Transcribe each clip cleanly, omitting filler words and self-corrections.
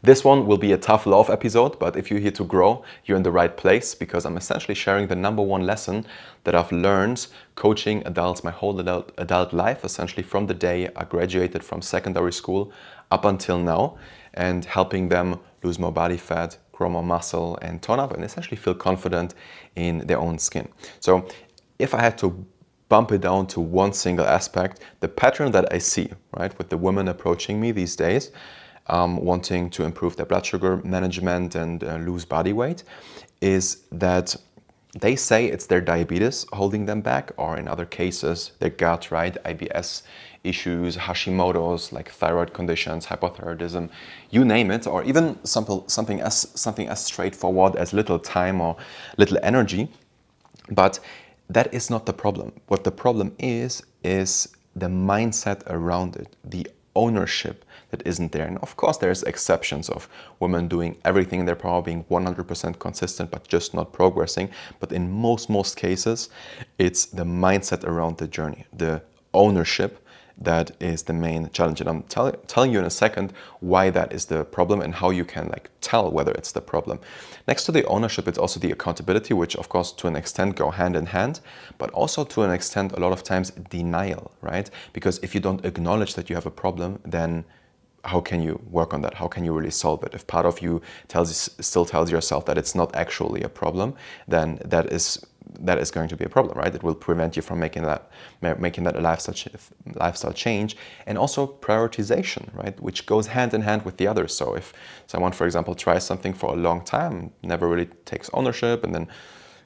This one will be a tough love episode, but if you're here to grow, you're in the right place, because I'm essentially sharing the number one lesson that I've learned coaching adults my whole adult life, essentially from the day I graduated from secondary school up until now, and helping them lose more body fat, grow more muscle, and tone up, and essentially feel confident in their own skin. So if I had to bump it down to one single aspect, the pattern that I see, right, with the women approaching me these days, wanting to improve their blood sugar management and lose body weight, is that they say it's their diabetes holding them back, or in other cases, their gut, right? IBS issues, Hashimoto's, like thyroid conditions, hypothyroidism, you name it, or even something as straightforward as little time or little energy. But that is not the problem. What the problem is the mindset around it, the ownership that isn't there. And of course, there's exceptions of women doing everything in their power, being 100% consistent, but just not progressing. But in most cases, it's the mindset around the journey, the ownership, that is the main challenge. And I'm telling you in a second why that is the problem and how you can tell whether it's the problem. Next to the ownership, it's also the accountability, which of course to an extent go hand in hand, but also to an extent a lot of times denial, right? Because if you don't acknowledge that you have a problem, then how can you work on that? How can you really solve it? If part of you still tells yourself that it's not actually a problem, then that is going to be a problem, right? It will prevent you from making that a lifestyle change. And also prioritization, right? Which goes hand in hand with the others. So if someone, for example, tries something for a long time, never really takes ownership, and then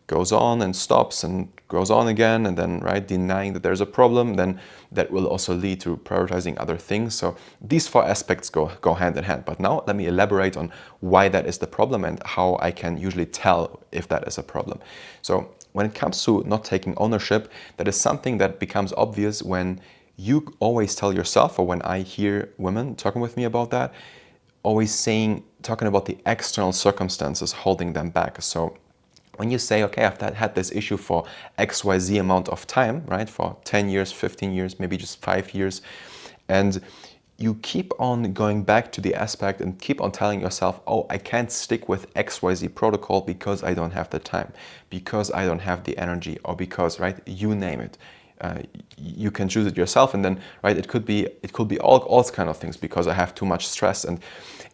goes on and stops and goes on again, and then, right, denying that there's a problem, then that will also lead to prioritizing other things. So these four aspects go hand in hand. But now let me elaborate on why that is the problem and how I can usually tell if that is a problem. So when it comes to not taking ownership, that is something that becomes obvious when you always tell yourself, or when I hear women talking with me about that, always talking about the external circumstances holding them back. So when you say, okay, I've had this issue for XYZ amount of time, right, for 10 years, 15 years, maybe just 5 years, and you keep on going back to the aspect and keep on telling yourself, oh, I can't stick with XYZ protocol because I don't have the time, because I don't have the energy, or because, right, you name it. You can choose it yourself, and then, right, it could be all kind of things, because I have too much stress. And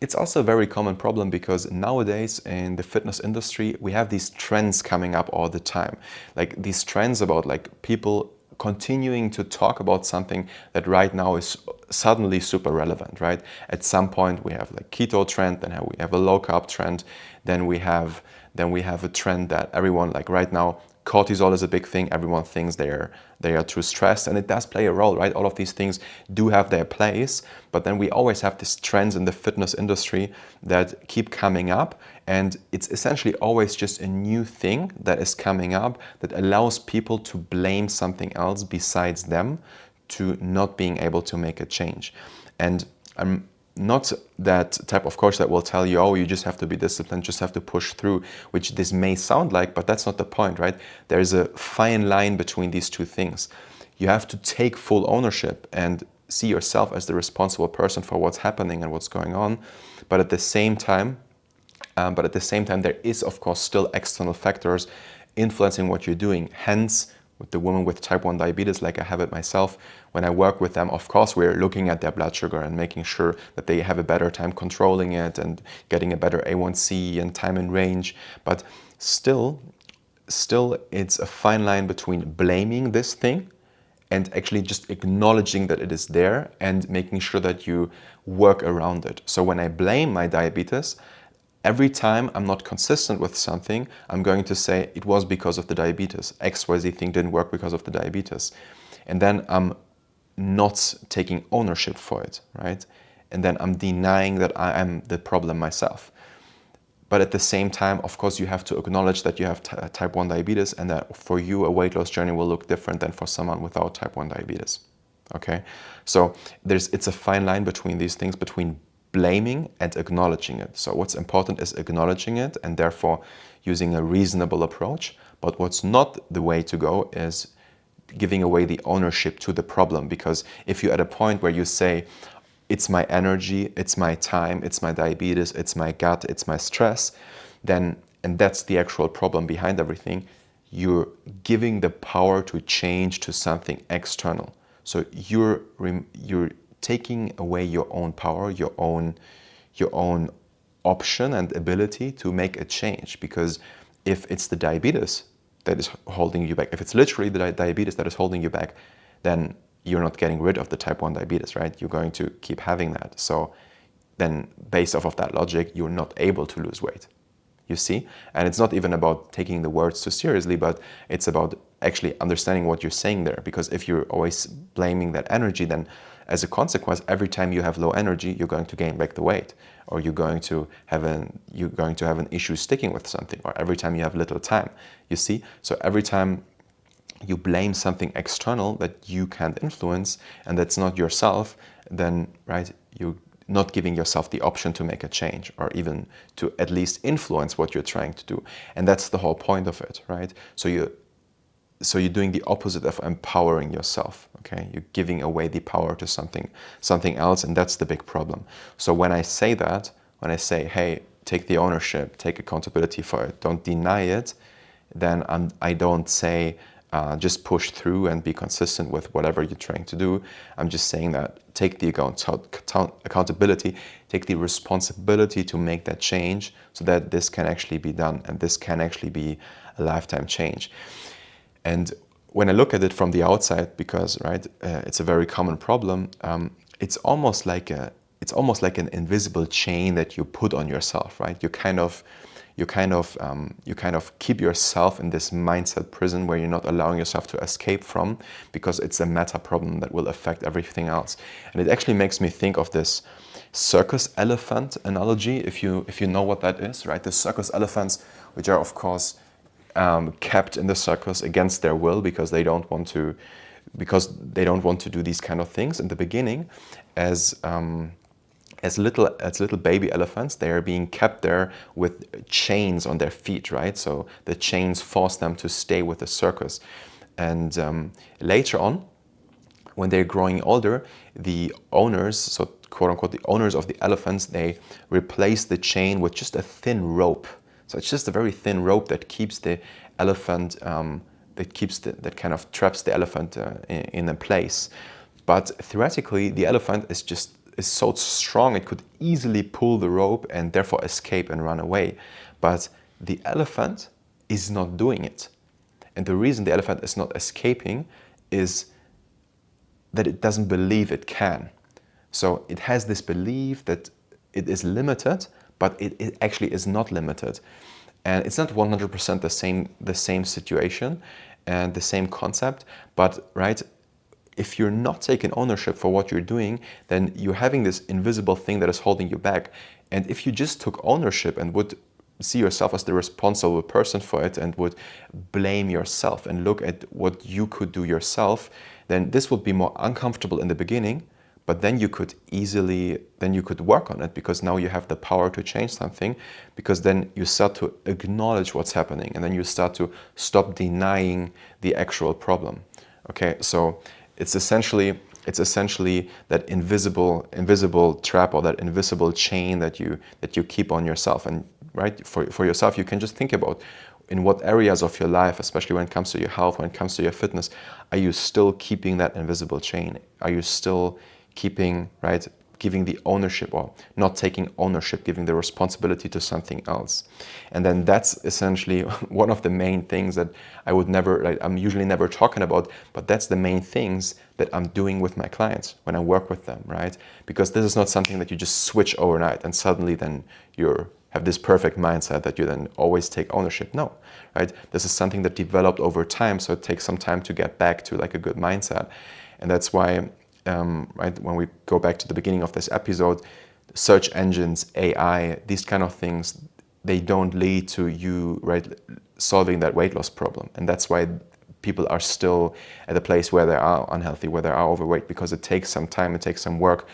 it's also a very common problem, because nowadays in the fitness industry, we have these trends coming up all the time. Like these trends about people continuing to talk about something that right now is suddenly super relevant, right? At some point we have keto trend, then we have a low carb trend, then we have a trend that everyone, right now, cortisol is a big thing. Everyone thinks they are too stressed, and it does play a role, right? All of these things do have their place, but then we always have these trends in the fitness industry that keep coming up, and it's essentially always just a new thing that is coming up that allows people to blame something else besides them to not being able to make a change. And I'm not that type of coach that will tell you, oh, you just have to be disciplined, just have to push through, which this may sound like, but that's not the point, right? There's a fine line between these two things. You have to take full ownership and see yourself as the responsible person for what's happening and what's going on. But at the same time, there is, of course, still external factors influencing what you're doing. Hence, with the women with type 1 diabetes, like I have it myself, when I work with them, of course, we're looking at their blood sugar and making sure that they have a better time controlling it and getting a better A1C and time in range. But still, it's a fine line between blaming this thing and actually just acknowledging that it is there and making sure that you work around it. So when I blame my diabetes, every time I'm not consistent with something, I'm going to say it was because of the diabetes. XYZ thing didn't work because of the diabetes. And then I'm not taking ownership for it, right? And then I'm denying that I am the problem myself. But at the same time, of course, you have to acknowledge that you have type 1 diabetes, and that for you, a weight loss journey will look different than for someone without type 1 diabetes. Okay? So it's a fine line between these things, between blaming and acknowledging it. So what's important is acknowledging it and therefore using a reasonable approach. But what's not the way to go is giving away the ownership to the problem. Because if you're at a point where you say, it's my energy, it's my time, it's my diabetes, it's my gut, it's my stress, then, and that's the actual problem behind everything, you're giving the power to change to something external. So you're taking away your own power, your own option and ability to make a change. Because if it's the diabetes that is holding you back, if it's literally the diabetes that is holding you back, then you're not getting rid of the type 1 diabetes, right? You're going to keep having that. So then based off of that logic, you're not able to lose weight. You see? And it's not even about taking the words too seriously, but it's about actually understanding what you're saying there. Because if you're always blaming that energy, then as a consequence, every time you have low energy, you're going to gain back the weight, or you're going to have an issue sticking with something, or every time you have little time. You see? So every time you blame something external that you can't influence and that's not yourself, then, right, you're not giving yourself the option to make a change, or even to at least influence what you're trying to do. And that's the whole point of it, right? So you're doing the opposite of empowering yourself, okay? You're giving away the power to something else, and that's the big problem. So when I say that, when I say, hey, take the ownership, take accountability for it, don't deny it, then I don't say, just push through and be consistent with whatever you're trying to do. I'm just saying that take the accountability, take the responsibility to make that change, so that this can actually be done, and this can actually be a lifetime change. And when I look at it from the outside, because, right, it's a very common problem, it's almost like an invisible chain that you put on yourself, right? You kind of keep yourself in this mindset prison where you're not allowing yourself to escape from, because it's a meta problem that will affect everything else. And it actually makes me think of this circus elephant analogy, if you know what that is, right? The circus elephants, which are of course kept in the circus against their will, because they don't want to do these kind of things in the beginning. As little baby elephants, they are being kept there with chains on their feet, right? So the chains force them to stay with the circus. And later on, when they're growing older, the owners, so quote unquote the owners of the elephants, they replace the chain with just a thin rope. So it's just a very thin rope that keeps the elephant, that kind of traps the elephant in a place. But theoretically, the elephant is so strong it could easily pull the rope and therefore escape and run away. But the elephant is not doing it. And the reason the elephant is not escaping is that it doesn't believe it can. So it has this belief that it is limited, but it actually is not limited. And it's not 100% the same situation and the same concept, but, right, if you're not taking ownership for what you're doing, then you're having this invisible thing that is holding you back. And if you just took ownership and would see yourself as the responsible person for it, and would blame yourself and look at what you could do yourself, then this would be more uncomfortable in the beginning, but then you could work on it, because now you have the power to change something, because then you start to acknowledge what's happening, and then you start to stop denying the actual problem. Okay, so it's essentially that invisible trap, or that invisible chain that you keep on yourself. And, right, for yourself, you can just think about in what areas of your life, especially when it comes to your health, when it comes to your fitness, are you still keeping that invisible chain? Are you still keeping, right, giving the ownership, or not taking ownership, giving the responsibility to something else? And then that's essentially one of the main things that I'm usually never talking about, but that's the main things that I'm doing with my clients when I work with them, right? Because this is not something that you just switch overnight and suddenly then you have this perfect mindset that you then always take ownership. No, right? This is something that developed over time, so it takes some time to get back to like a good mindset. And that's why, right, when we go back to the beginning of this episode, search engines, AI, these kind of things, they don't lead to you, right, solving that weight loss problem. And that's why people are still at a place where they are unhealthy, where they are overweight, because it takes some time, it takes some work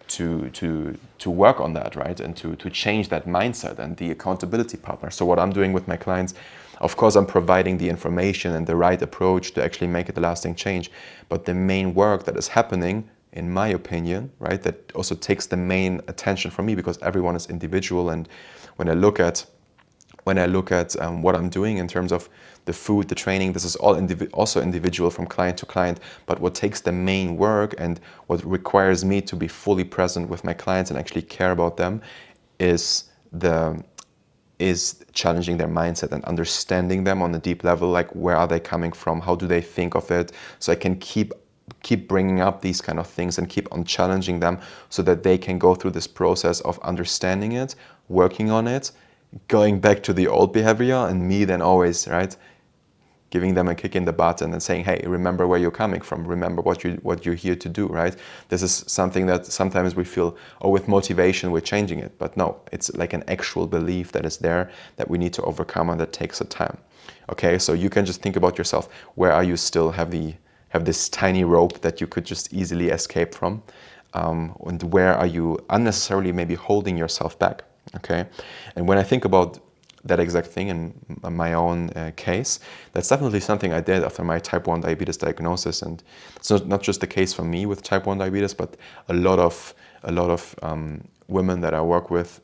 to work on that, right? And to change that mindset and the accountability partner. So what I'm doing with my clients, of course, I'm providing the information and the right approach to actually make it a lasting change. But the main work that is happening in my opinion, right, that also takes the main attention from me, because everyone is individual. And when I look at what I'm doing in terms of the food, the training, this is all also individual from client to client. But what takes the main work and what requires me to be fully present with my clients and actually care about them is challenging their mindset and understanding them on a deep level. Like, where are they coming from? How do they think of it? So I can keep bringing up these kind of things and keep on challenging them, so that they can go through this process of understanding it, working on it, going back to the old behavior, and me then always, right, giving them a kick in the butt and then saying, hey, remember where you're coming from, remember what you're here to do, right? This is something that sometimes we feel, oh, with motivation we're changing it, but no, it's like an actual belief that is there that we need to overcome, and that takes a time. Okay, so you can just think about yourself. Where are you still have this tiny rope that you could just easily escape from, and where are you unnecessarily maybe holding yourself back? Okay, and when I think about that exact thing in my own case, that's definitely something I did after my type 1 diabetes diagnosis. And it's not just the case for me with type 1 diabetes, but a lot of women that I work with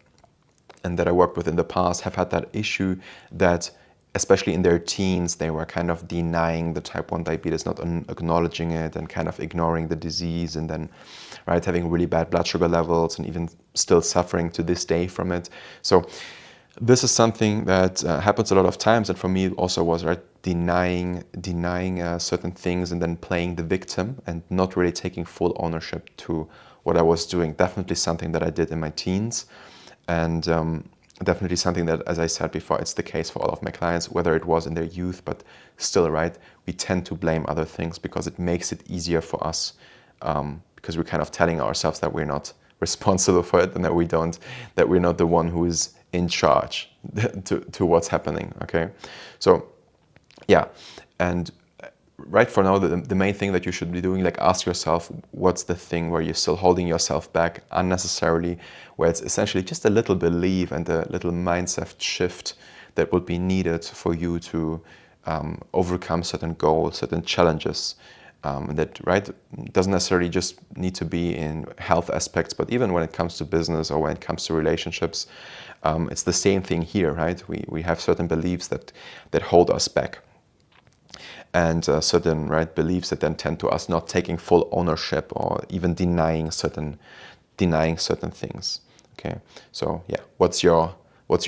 and that I worked with in the past have had that issue, that especially in their teens, they were kind of denying the type 1 diabetes, not acknowledging it, and kind of ignoring the disease, and then, right, having really bad blood sugar levels, and even still suffering to this day from it. So this is something that happens a lot of times, and for me it also was, right, denying certain things, and then playing the victim and not really taking full ownership to what I was doing. Definitely something that I did in my teens, and definitely something that, as I said before, it's the case for all of my clients, whether it was in their youth, but still, right, we tend to blame other things because it makes it easier for us, because we're kind of telling ourselves that we're not responsible for it, and that we're not the one who is in charge to what's happening. Okay, so yeah, and right, for now, the main thing that you should be doing, like, ask yourself, what's the thing where you're still holding yourself back unnecessarily, where it's essentially just a little belief and a little mindset shift that would be needed for you to overcome certain goals, certain challenges. That, right, doesn't necessarily just need to be in health aspects, but even when it comes to business or when it comes to relationships, it's the same thing here, right? We have certain beliefs that hold us back, and certain, right, beliefs that then tend to us not taking full ownership, or even denying certain things. Okay, so yeah, what's your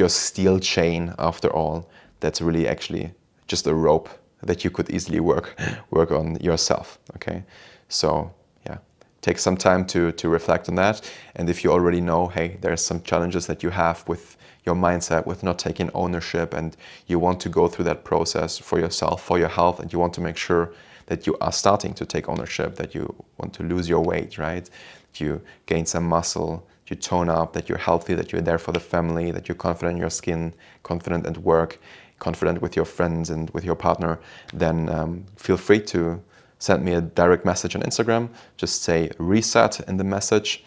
steel chain after all? That's really actually just a rope that you could easily work on yourself. Okay, so yeah, take some time to reflect on that. And if you already know, hey, there's some challenges that you have with your mindset, with not taking ownership, and you want to go through that process for yourself, for your health, and you want to make sure that you are starting to take ownership, that you want to lose your weight, right, that you gain some muscle, you tone up, that you're healthy, that you're there for the family, that you're confident in your skin, confident at work, confident with your friends and with your partner, then feel free to send me a direct message on Instagram. Just say reset in the message,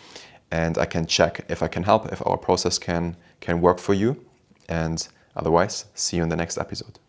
and I can check if I can help, if our process can work for you. And otherwise, see you in the next episode.